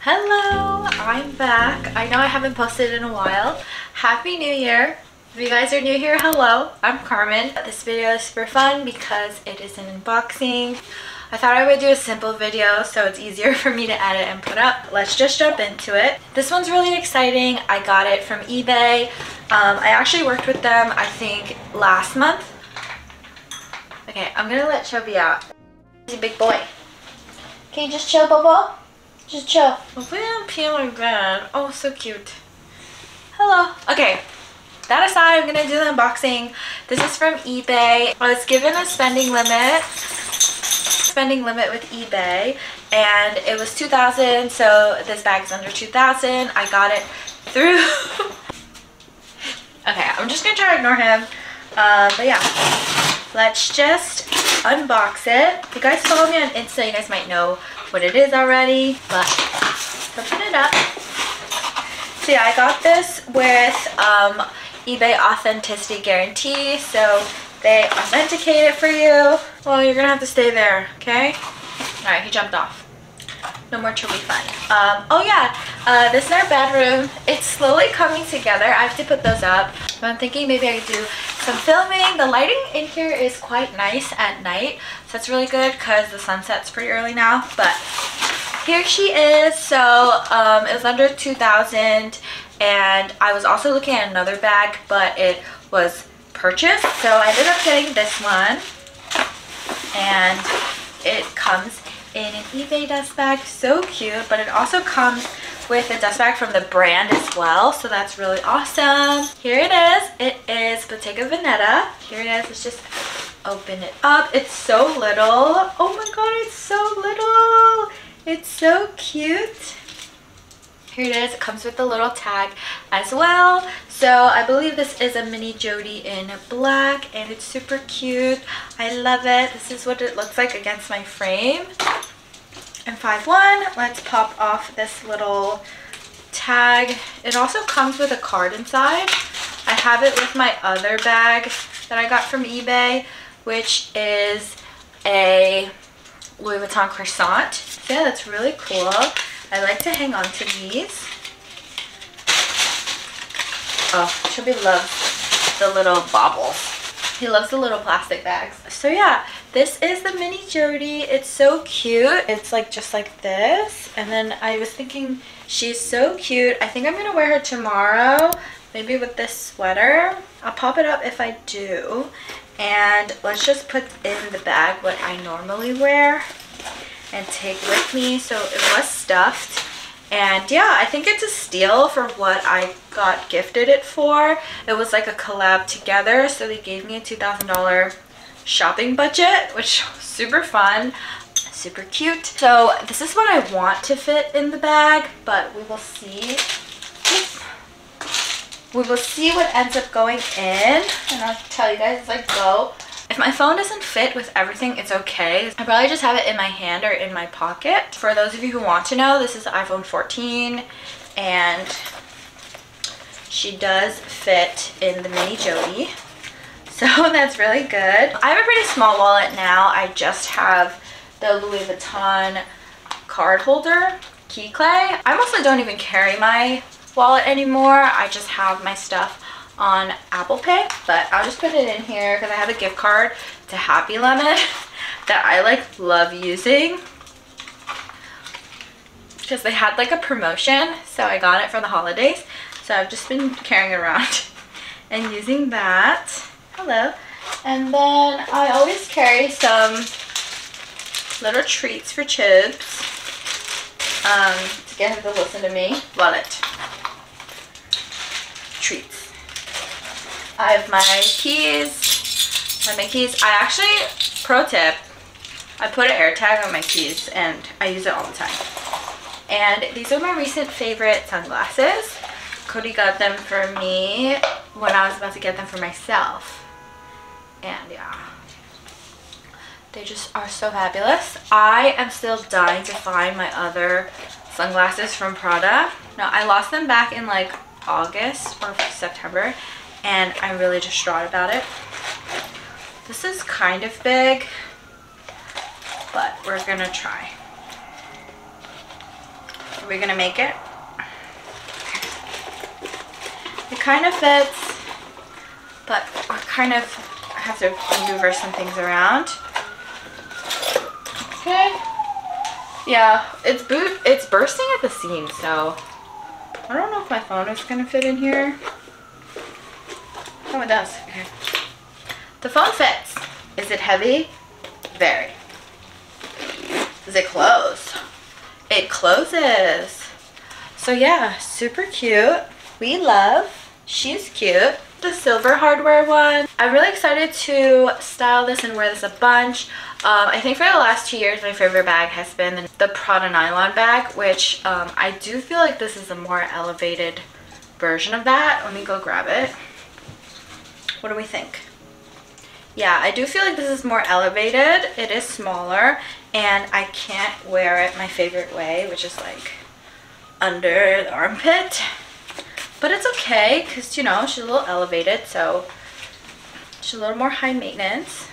Hello, I'm back. I know I haven't posted in a while. Happy New Year. If you guys are new here, hello, I'm Carmen. This video is super fun because it is an unboxing. I thought I would do a simple video so it's easier for me to edit and put up. Let's just jump into it. This one's really exciting. I got it from eBay. I actually worked with them, I think, last month. Okay, I'm gonna let Chubby out. He's a big boy. Can you just chill, Bobo? Just chill. Hopefully I don't pee on my bed. Oh, so cute. Hello. Okay, that aside, I'm gonna do the unboxing. This is from eBay. I was given a spending limit with eBay, and it was $2,000, so this bag's under $2,000. I got it through. Okay, I'm just gonna try to ignore him. But yeah, let's just unbox it. If you guys follow me on Insta, you guys might know what it is already, but open it up. So yeah, I got this with eBay authenticity guarantee, so they authenticate it for you. Well, you're gonna have to stay there, okay? All right, he jumped off. No more chubby fun. Oh yeah, this is our bedroom. It's slowly coming together. I have to put those up. But I'm thinking maybe I could do some filming. The lighting in here is quite nice at night, so that's really good because the sunset's pretty early now. But here she is. So it was under $2,000, and I was also looking at another bag, but it was purchased. So I ended up getting this one, and it comes in an eBay dust bag. So cute. But it also comes with a dust bag from the brand as well, so that's really awesome. Here it is. It is Bottega Veneta. Here it is. Let's just open it up. It's so little. Oh my god, it's so little. It's so cute. Here it is. It comes with a little tag as well. So I believe this is a mini Jodie in black, and it's super cute. I love it. This is what it looks like against my frame. And 5'1". Let's pop off this little tag. It also comes with a card inside. I have it with my other bag that I got from eBay, which is a Louis Vuitton croissant. So yeah, that's really cool. I like to hang on to these. Oh, Chubby loves the little baubles. He loves the little plastic bags. So yeah, this is the mini Jodie. It's so cute. It's like just like this. And then I was thinking, she's so cute. I think I'm gonna wear her tomorrow, maybe with this sweater. I'll pop it up if I do. And let's just put in the bag what I normally wear and take with me. So it was stuffed. And yeah, I think it's a steal for what I got gifted it for. It was like a collab together, so they gave me a $2,000 shopping budget, which was super fun, super cute. So this is what I want to fit in the bag, but we will see. We will see what ends up going in, and I'll tell you guys as I go. If my phone doesn't fit with everything, it's okay. I probably just have it in my hand or in my pocket. For those of you who want to know, this is the iPhone 14, and she does fit in the mini Jodie. So that's really good. I have a pretty small wallet now. I just have the Louis Vuitton card holder, key clay. I mostly don't even carry my wallet anymore. I just have my stuff on Apple Pay, but I'll just put it in here because I have a gift card to Happy Lemon that I like love using because they had like a promotion, so I got it for the holidays. So I've just been carrying it around and using that. Hello. And then I always carry some little treats for Chibs to get him to listen to me. Wallet. Treats. I have my keys. I actually, pro tip, I put an air tag on my keys and I use it all the time. And these are my recent favorite sunglasses. Cody got them for me when I was about to get them for myself. And yeah, they just are so fabulous. I am still dying to find my other sunglasses from Prada. No, I lost them back in like August or September, and I'm really distraught about it. This is kind of big, but we're gonna try. Here We're gonna make it. It kind of fits, but I kind of have to maneuver some things around. Okay. Yeah, it's bursting at the seam, so I don't know if my phone is gonna fit in here. Oh, it does. Okay. The phone fits. Is it heavy? Very. Does it close? It closes. So yeah, super cute. We love. She's cute. The silver hardware one. I'm really excited to style this and wear this a bunch. I think for the last 2 years, my favorite bag has been the Prada nylon bag, which I do feel like this is a more elevated version of that. Let me go grab it. What do we think? Yeah, I do feel like this is more elevated. It is smaller, and I can't wear it my favorite way, which is like under the armpit. But it's okay, because, you know, she's a little elevated, so she's a little more high maintenance.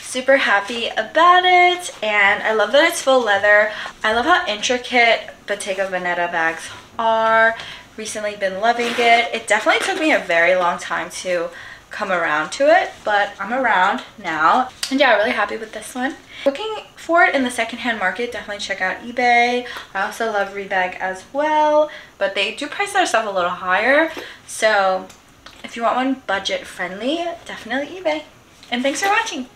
Super happy about it, and I love that it's full leather. I love how intricate Bottega Veneta bags are. Recently been loving it. It definitely took me a very long time to come around to it, but I'm around now. And yeah, really happy with this one. Looking for it in the secondhand market, definitely check out eBay. I also love Rebag as well, but they do price their stuff a little higher. So if you want one budget friendly, definitely eBay. And thanks for watching.